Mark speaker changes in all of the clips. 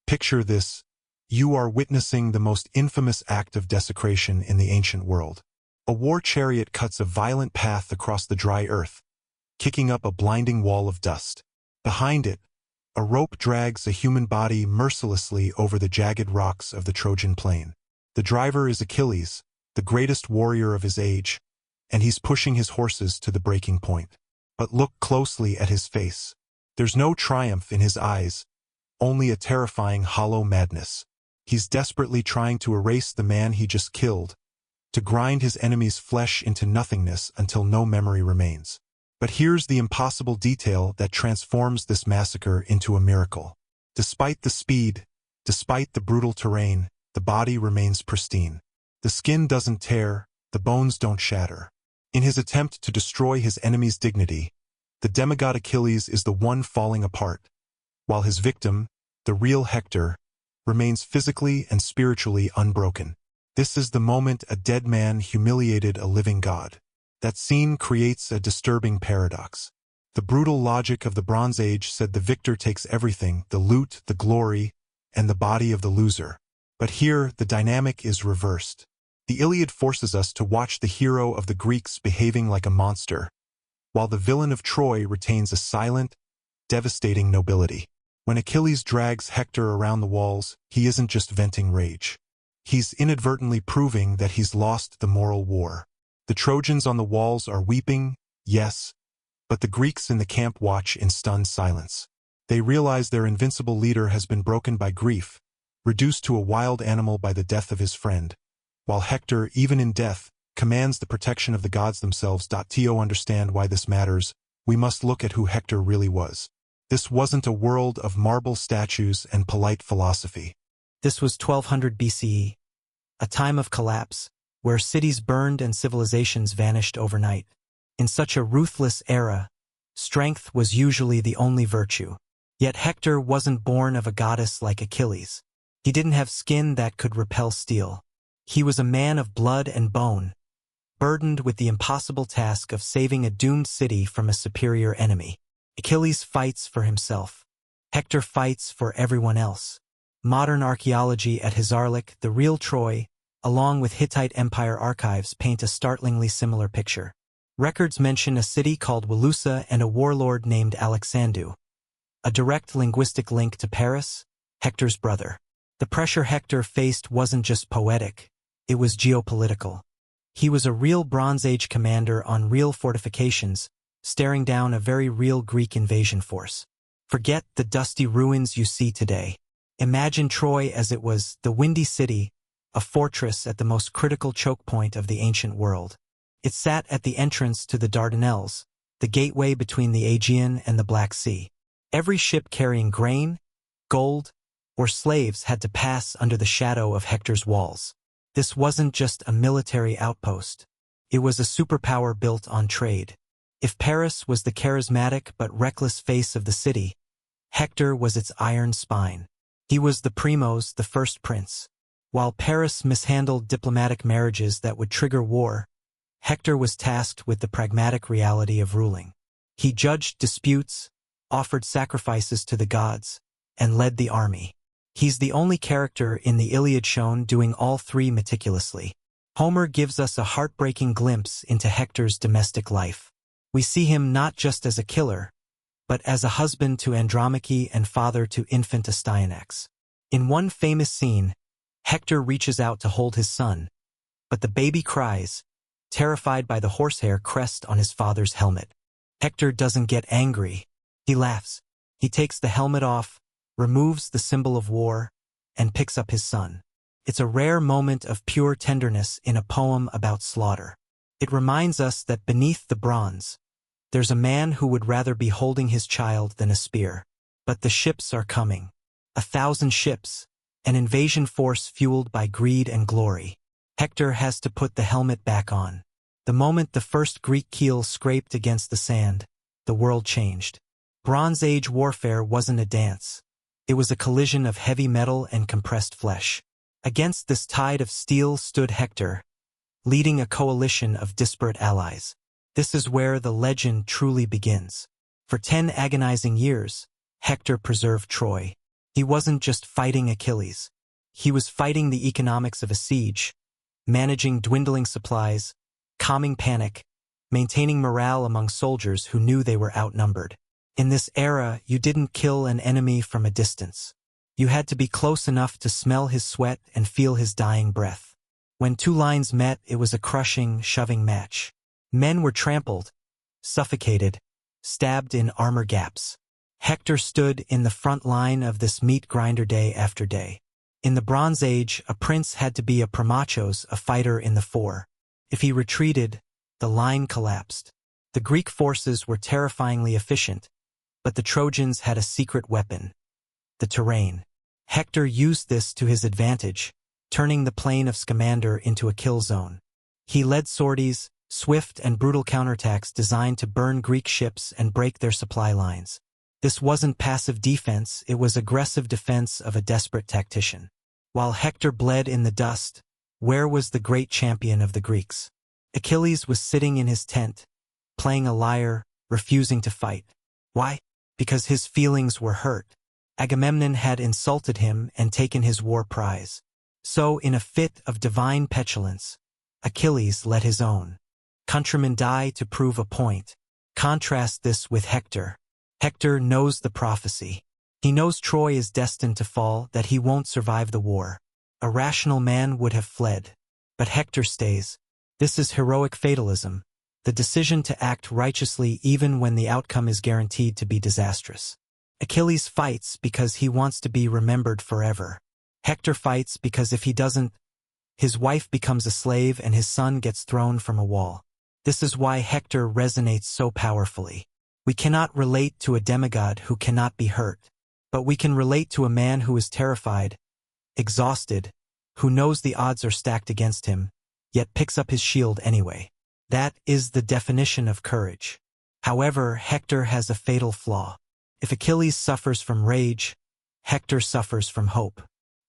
Speaker 1: Picture this. You are witnessing the most infamous act of desecration in the ancient world. A war chariot cuts a violent path across the dry earth, kicking up a blinding wall of dust. Behind it, a rope drags a human body mercilessly over the jagged rocks of the Trojan plain. The driver is Achilles, the greatest warrior of his age, and he's pushing his horses to the breaking point. But look closely at his face. There's no triumph in his eyes, only a terrifying hollow madness. He's desperately trying to erase the man he just killed, to grind his enemy's flesh into nothingness until no memory remains. But here's the impossible detail that transforms this massacre into a miracle. Despite the speed, despite the brutal terrain, the body remains pristine. The skin doesn't tear, the bones don't shatter. In his attempt to destroy his enemy's dignity, the demigod Achilles is the one falling apart, while his victim, the real Hector, remains physically and spiritually unbroken. This is the moment a dead man humiliated a living god. That scene creates a disturbing paradox. The brutal logic of the Bronze Age said the victor takes everything, the loot, the glory, and the body of the loser. But here, the dynamic is reversed. The Iliad forces us to watch the hero of the Greeks behaving like a monster, while the villain of Troy retains a silent, devastating nobility. When Achilles drags Hector around the walls, he isn't just venting rage. He's inadvertently proving that he's lost the moral war. The Trojans on the walls are weeping, yes, but the Greeks in the camp watch in stunned silence. They realize their invincible leader has been broken by grief, reduced to a wild animal by the death of his friend, while Hector, even in death, commands the protection of the gods themselves. To understand why this matters, we must look at who Hector really was. This wasn't a world of marble statues and polite philosophy.
Speaker 2: This was 1200 BCE, a time of collapse, where cities burned and civilizations vanished overnight. In such a ruthless era, strength was usually the only virtue. Yet Hector wasn't born of a goddess like Achilles. He didn't have skin that could repel steel. He was a man of blood and bone, burdened with the impossible task of saving a doomed city from a superior enemy. Achilles fights for himself. Hector fights for everyone else. Modern archaeology at Hizarlik, the real Troy, along with Hittite Empire archives, paint a startlingly similar picture. Records mention a city called Wilusa and a warlord named Alexandru, a direct linguistic link to Paris, Hector's brother. The pressure Hector faced wasn't just poetic, it was geopolitical. He was a real Bronze Age commander on real fortifications, staring down a very real Greek invasion force. Forget the dusty ruins you see today. Imagine Troy as it was, the windy city, a fortress at the most critical choke point of the ancient world. It sat at the entrance to the Dardanelles, the gateway between the Aegean and the Black Sea. Every ship carrying grain, gold, or slaves had to pass under the shadow of Hector's walls. This wasn't just a military outpost. It was a superpower built on trade. If Paris was the charismatic but reckless face of the city, Hector was its iron spine. He was the primos, the first prince. While Paris mishandled diplomatic marriages that would trigger war, Hector was tasked with the pragmatic reality of ruling. He judged disputes, offered sacrifices to the gods, and led the army. He's the only character in the Iliad shown doing all three meticulously. Homer gives us a heartbreaking glimpse into Hector's domestic life. We see him not just as a killer, but as a husband to Andromache and father to infant Astyanax. In one famous scene, Hector reaches out to hold his son, but the baby cries, terrified by the horsehair crest on his father's helmet. Hector doesn't get angry. He laughs. He takes the helmet off, removes the symbol of war, and picks up his son. It's a rare moment of pure tenderness in a poem about slaughter. It reminds us that beneath the bronze, there's a man who would rather be holding his child than a spear. But the ships are coming. 1,000 ships, an invasion force fueled by greed and glory. Hector has to put the helmet back on. The moment the first Greek keel scraped against the sand, the world changed. Bronze Age warfare wasn't a dance. It was a collision of heavy metal and compressed flesh. Against this tide of steel stood Hector, leading a coalition of disparate allies. This is where the legend truly begins. For 10 agonizing years, Hector preserved Troy. He wasn't just fighting Achilles. He was fighting the economics of a siege, managing dwindling supplies, calming panic, maintaining morale among soldiers who knew they were outnumbered. In this era, you didn't kill an enemy from a distance. You had to be close enough to smell his sweat and feel his dying breath. When two lines met, it was a crushing, shoving match. Men were trampled, suffocated, stabbed in armor gaps. Hector stood in the front line of this meat grinder day after day. In the Bronze Age, a prince had to be a primachos, a fighter in the fore. If he retreated, the line collapsed. The Greek forces were terrifyingly efficient, but the Trojans had a secret weapon: the terrain. Hector used this to his advantage, turning the plain of Scamander into a kill zone. He led sorties, swift and brutal counterattacks designed to burn Greek ships and break their supply lines. This wasn't passive defense, it was aggressive defense of a desperate tactician. While Hector bled in the dust, where was the great champion of the Greeks? Achilles was sitting in his tent, playing a lyre, refusing to fight. Why? Because his feelings were hurt. Agamemnon had insulted him and taken his war prize. So, in a fit of divine petulance, Achilles let his own countrymen die to prove a point. Contrast this with Hector. Hector knows the prophecy. He knows Troy is destined to fall, that he won't survive the war. A rational man would have fled. But Hector stays. This is heroic fatalism, the decision to act righteously even when the outcome is guaranteed to be disastrous. Achilles fights because he wants to be remembered forever. Hector fights because if he doesn't, his wife becomes a slave and his son gets thrown from a wall. This is why Hector resonates so powerfully. We cannot relate to a demigod who cannot be hurt, but we can relate to a man who is terrified, exhausted, who knows the odds are stacked against him, yet picks up his shield anyway. That is the definition of courage. However, Hector has a fatal flaw. If Achilles suffers from rage, Hector suffers from hope.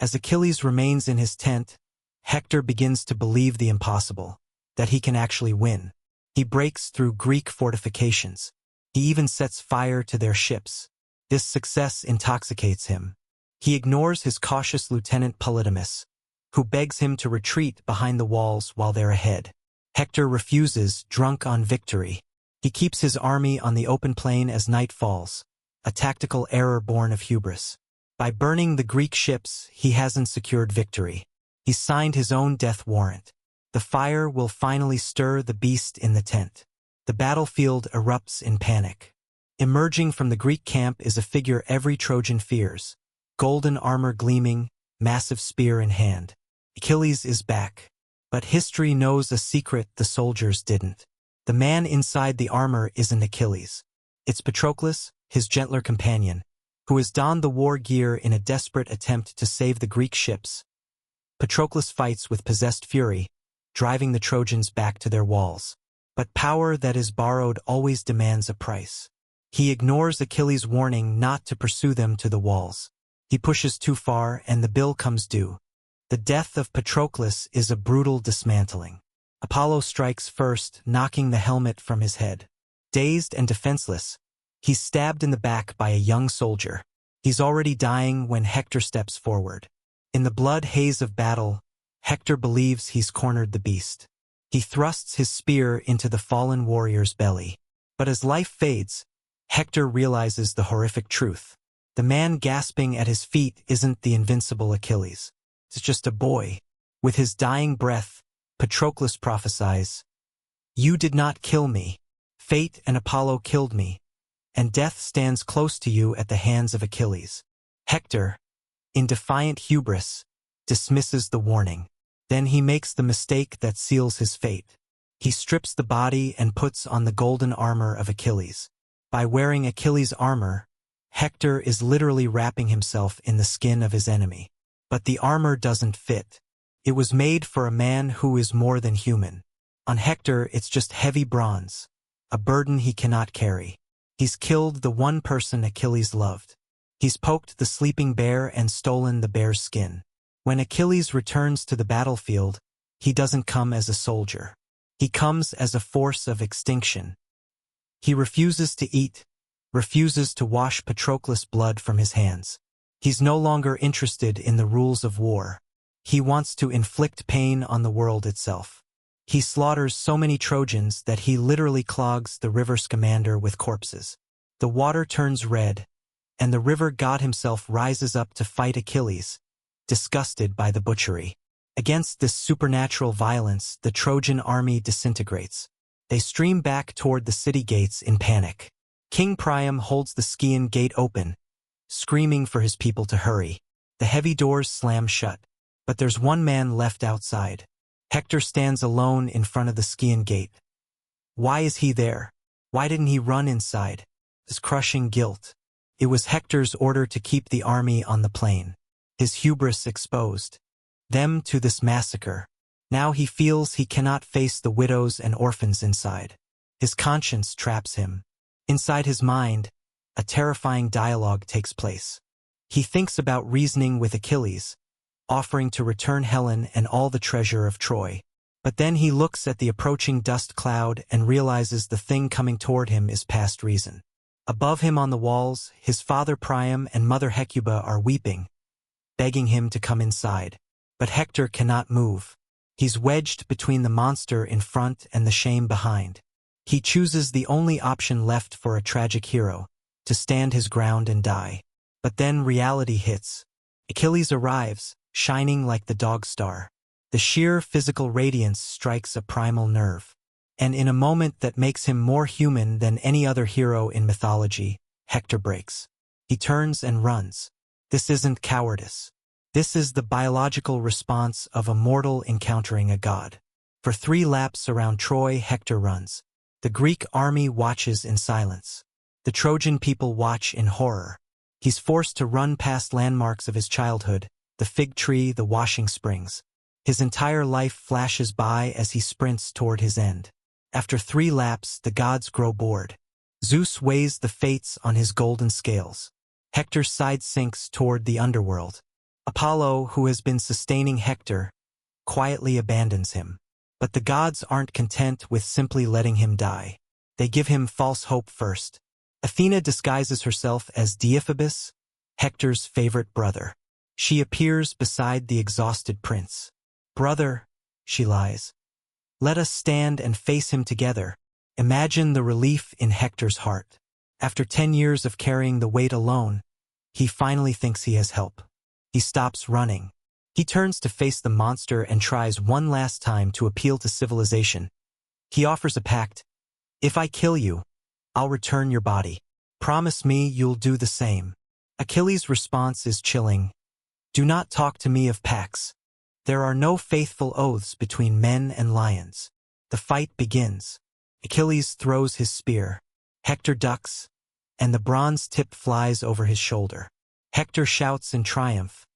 Speaker 2: As Achilles remains in his tent, Hector begins to believe the impossible, that he can actually win. He breaks through Greek fortifications. He even sets fire to their ships. This success intoxicates him. He ignores his cautious lieutenant Polydamas, who begs him to retreat behind the walls while they're ahead. Hector refuses, drunk on victory. He keeps his army on the open plain as night falls, a tactical error born of hubris. By burning the Greek ships, he hasn't secured victory. He's signed his own death warrant. The fire will finally stir the beast in the tent. The battlefield erupts in panic. Emerging from the Greek camp is a figure every Trojan fears. Golden armor gleaming, massive spear in hand. Achilles is back. But history knows a secret the soldiers didn't. The man inside the armor isn't Achilles. It's Patroclus, his gentler companion, who has donned the war gear in a desperate attempt to save the Greek ships. Patroclus fights with possessed fury, driving the Trojans back to their walls. But power that is borrowed always demands a price. He ignores Achilles' warning not to pursue them to the walls. He pushes too far and the bill comes due. The death of Patroclus is a brutal dismantling. Apollo strikes first, knocking the helmet from his head. Dazed and defenseless, he's stabbed in the back by a young soldier. He's already dying when Hector steps forward. In the blood haze of battle, Hector believes he's cornered the beast. He thrusts his spear into the fallen warrior's belly. But as life fades, Hector realizes the horrific truth. The man gasping at his feet isn't the invincible Achilles. It's just a boy. With his dying breath, Patroclus prophesies, "You did not kill me. Fate and Apollo killed me, and death stands close to you at the hands of Achilles." Hector, in defiant hubris, dismisses the warning. Then he makes the mistake that seals his fate. He strips the body and puts on the golden armor of Achilles. By wearing Achilles' armor, Hector is literally wrapping himself in the skin of his enemy. But the armor doesn't fit. It was made for a man who is more than human. On Hector, it's just heavy bronze, a burden he cannot carry. He's killed the one person Achilles loved. He's poked the sleeping bear and stolen the bear's skin. When Achilles returns to the battlefield, he doesn't come as a soldier. He comes as a force of extinction. He refuses to eat, refuses to wash Patroclus' blood from his hands. He's no longer interested in the rules of war. He wants to inflict pain on the world itself. He slaughters so many Trojans that he literally clogs the river Scamander with corpses. The water turns red, and the river god himself rises up to fight Achilles, disgusted by the butchery. Against this supernatural violence, the Trojan army disintegrates. They stream back toward the city gates in panic. King Priam holds the Scaean gate open, screaming for his people to hurry. The heavy doors slam shut, but there's one man left outside. Hector stands alone in front of the Scaean gate. Why is he there? Why didn't he run inside? His crushing guilt. It was Hector's order to keep the army on the plain. His hubris exposed them to this massacre. Now he feels he cannot face the widows and orphans inside. His conscience traps him. Inside his mind, a terrifying dialogue takes place. He thinks about reasoning with Achilles, offering to return Helen and all the treasure of Troy. But then he looks at the approaching dust cloud and realizes the thing coming toward him is past reason. Above him on the walls, his father Priam and mother Hecuba are weeping, begging him to come inside. But Hector cannot move. He's wedged between the monster in front and the shame behind. He chooses the only option left for a tragic hero, to stand his ground and die. But then reality hits. Achilles arrives, shining like the dog star. The sheer physical radiance strikes a primal nerve. And in a moment that makes him more human than any other hero in mythology, Hector breaks. He turns and runs. This isn't cowardice. This is the biological response of a mortal encountering a god. For 3 laps around Troy, Hector runs. The Greek army watches in silence. The Trojan people watch in horror. He's forced to run past landmarks of his childhood, the fig tree, the washing springs. His entire life flashes by as he sprints toward his end. After 3 laps, the gods grow bored. Zeus weighs the fates on his golden scales. Hector's side sinks toward the underworld. Apollo, who has been sustaining Hector, quietly abandons him. But the gods aren't content with simply letting him die. They give him false hope first. Athena disguises herself as Deiphobus, Hector's favorite brother. She appears beside the exhausted prince. "Brother," she lies. "Let us stand and face him together." Imagine the relief in Hector's heart. After 10 years of carrying the weight alone, he finally thinks he has help. He stops running. He turns to face the monster and tries one last time to appeal to civilization. He offers a pact. "If I kill you, I'll return your body. Promise me you'll do the same." Achilles' response is chilling. "Do not talk to me of pacts. There are no faithful oaths between men and lions." The fight begins. Achilles throws his spear. Hector ducks, and the bronze tip flies over his shoulder. Hector shouts in triumph,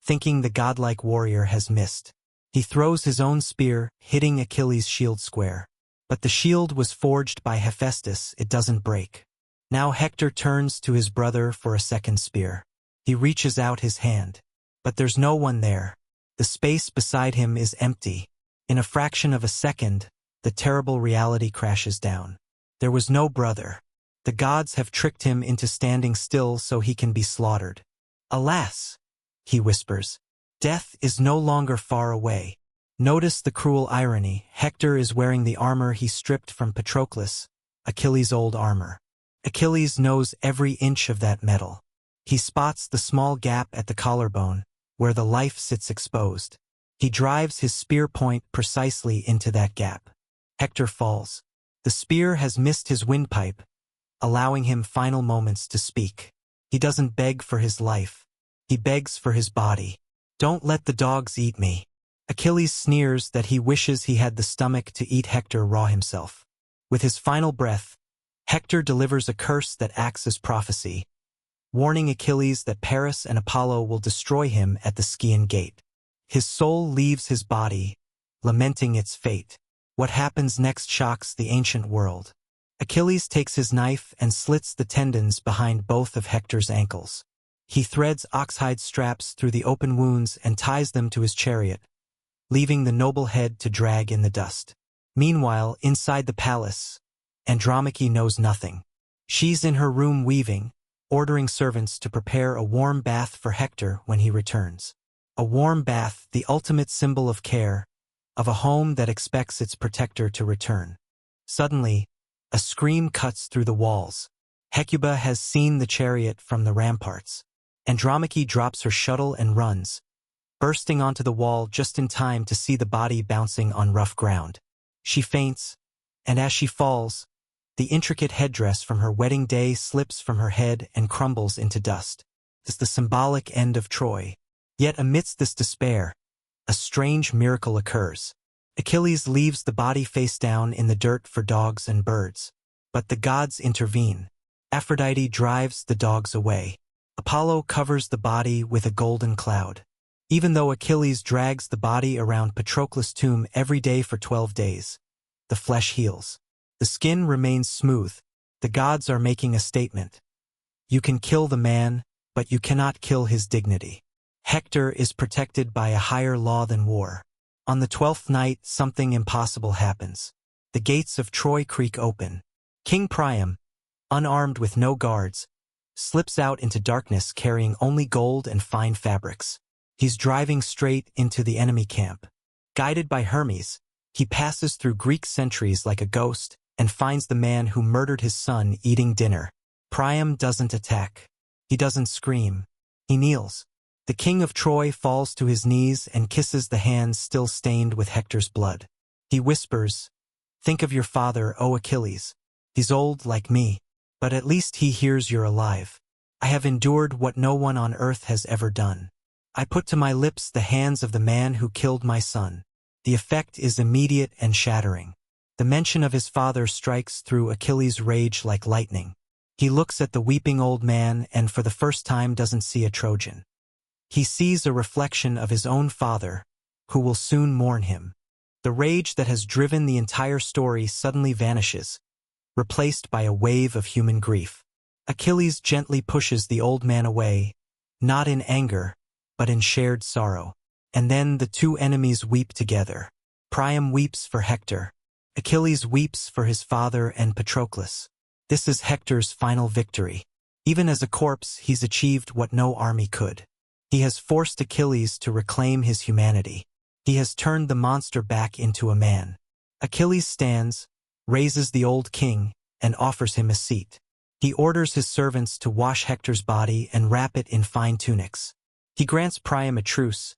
Speaker 2: thinking the godlike warrior has missed. He throws his own spear, hitting Achilles' shield square. But the shield was forged by Hephaestus, it doesn't break. Now Hector turns to his brother for a second spear. He reaches out his hand. But there's no one there. The space beside him is empty. In a fraction of a second, the terrible reality crashes down. There was no brother. The gods have tricked him into standing still so he can be slaughtered. "Alas," he whispers, "death is no longer far away." Notice the cruel irony. Hector is wearing the armor he stripped from Patroclus, Achilles' old armor. Achilles knows every inch of that metal. He spots the small gap at the collarbone, where the life sits exposed. He drives his spear point precisely into that gap. Hector falls. The spear has missed his windpipe, allowing him final moments to speak. He doesn't beg for his life. He begs for his body. "Don't let the dogs eat me." Achilles sneers that he wishes he had the stomach to eat Hector raw himself. With his final breath, Hector delivers a curse that acts as prophecy, warning Achilles that Paris and Apollo will destroy him at the Scaean gate. His soul leaves his body, lamenting its fate. What happens next shocks the ancient world. Achilles takes his knife and slits the tendons behind both of Hector's ankles. He threads oxhide straps through the open wounds and ties them to his chariot, leaving the noble head to drag in the dust. Meanwhile, inside the palace, Andromache knows nothing. She's in her room weaving, ordering servants to prepare a warm bath for Hector when he returns. A warm bath, the ultimate symbol of care, of a home that expects its protector to return. Suddenly, a scream cuts through the walls. Hecuba has seen the chariot from the ramparts. Andromache drops her shuttle and runs, bursting onto the wall just in time to see the body bouncing on rough ground. She faints, and as she falls, the intricate headdress from her wedding day slips from her head and crumbles into dust. It's the symbolic end of Troy. Yet amidst this despair, a strange miracle occurs. Achilles leaves the body face down in the dirt for dogs and birds. But the gods intervene. Aphrodite drives the dogs away. Apollo covers the body with a golden cloud. Even though Achilles drags the body around Patroclus' tomb every day for 12 days, the flesh heals. The skin remains smooth. The gods are making a statement. You can kill the man, but you cannot kill his dignity. Hector is protected by a higher law than war. On the 12th night, something impossible happens. The gates of Troy creak open. King Priam, unarmed with no guards, slips out into darkness carrying only gold and fine fabrics. He's driving straight into the enemy camp. Guided by Hermes, he passes through Greek sentries like a ghost and finds the man who murdered his son eating dinner. Priam doesn't attack. He doesn't scream. He kneels. The king of Troy falls to his knees and kisses the hands still stained with Hector's blood. He whispers, "Think of your father, O Achilles. He's old like me, but at least he hears you're alive. I have endured what no one on earth has ever done. I put to my lips the hands of the man who killed my son." The effect is immediate and shattering. The mention of his father strikes through Achilles' rage like lightning. He looks at the weeping old man and for the first time doesn't see a Trojan. He sees a reflection of his own father, who will soon mourn him. The rage that has driven the entire story suddenly vanishes, replaced by a wave of human grief. Achilles gently pushes the old man away, not in anger, but in shared sorrow. And then the two enemies weep together. Priam weeps for Hector. Achilles weeps for his father and Patroclus. This is Hector's final victory. Even as a corpse, he's achieved what no army could. He has forced Achilles to reclaim his humanity. He has turned the monster back into a man. Achilles stands, raises the old king, and offers him a seat. He orders his servants to wash Hector's body and wrap it in fine tunics. He grants Priam a truce.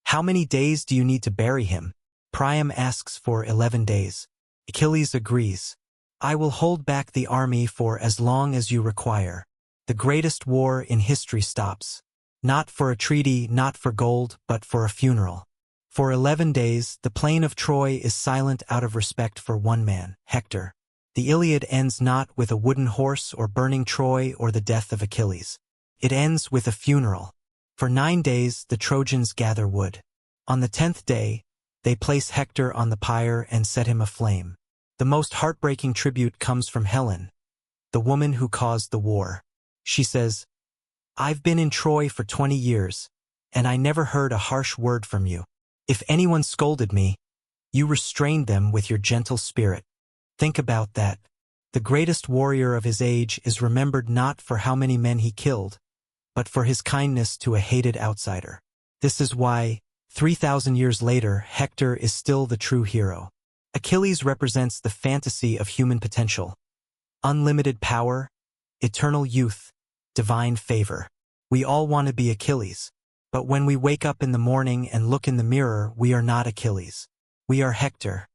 Speaker 2: "How many days do you need to bury him?" Priam asks for 11 days. Achilles agrees. "I will hold back the army for as long as you require." The greatest war in history stops. Not for a treaty, not for gold, but for a funeral. For 11 days, the plain of Troy is silent out of respect for one man, Hector. The Iliad ends not with a wooden horse or burning Troy or the death of Achilles. It ends with a funeral. For 9 days, the Trojans gather wood. On the 10th day, they place Hector on the pyre and set him aflame. The most heartbreaking tribute comes from Helen, the woman who caused the war. She says, "I've been in Troy for 20 years, and I never heard a harsh word from you. If anyone scolded me, you restrained them with your gentle spirit." Think about that. The greatest warrior of his age is remembered not for how many men he killed, but for his kindness to a hated outsider. This is why, 3,000 years later, Hector is still the true hero. Achilles represents the fantasy of human potential. Unlimited power, eternal youth, divine favor. We all want to be Achilles. But when we wake up in the morning and look in the mirror, we are not Achilles. We are Hector.